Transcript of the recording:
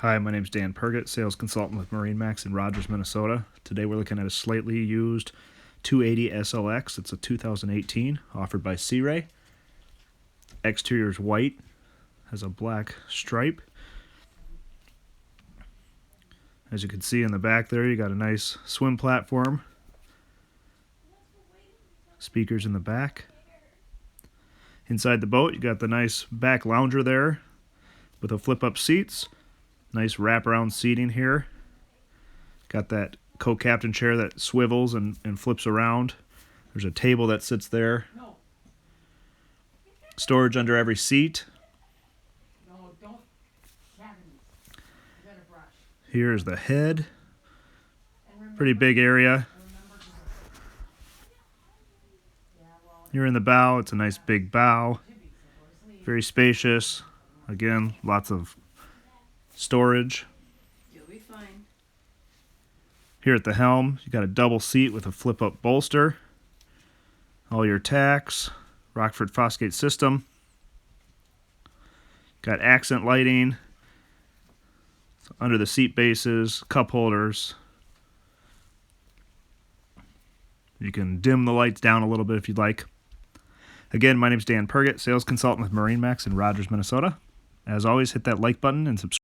Hi, my name is Dan Pergett, sales consultant with MarineMax in Rogers, Minnesota. Today we're looking at a slightly used 280 SLX. It's a 2018, offered by Sea Ray. Exterior is white, has a black stripe. As you can see in the back there, you got a nice swim platform. Speakers in the back. Inside the boat, you got the nice back lounger there with a flip-up seats. Nice wraparound seating here. Got that co-captain chair that swivels and flips around. There's a table that sits there. Storage under every seat. Here's the head. Pretty big area. Here in the bow, it's a nice big bow. Very spacious. Again, lots of storage. You'll be fine. Here at the helm, you got a double seat with a flip-up bolster. All your tacks, Rockford Fosgate system. Got accent lighting. Under the seat bases, cup holders. You can dim the lights down a little bit if you'd like. Again, my name's Dan Pergett, sales consultant with MarineMax in Rogers, Minnesota. As always, hit that like button and subscribe.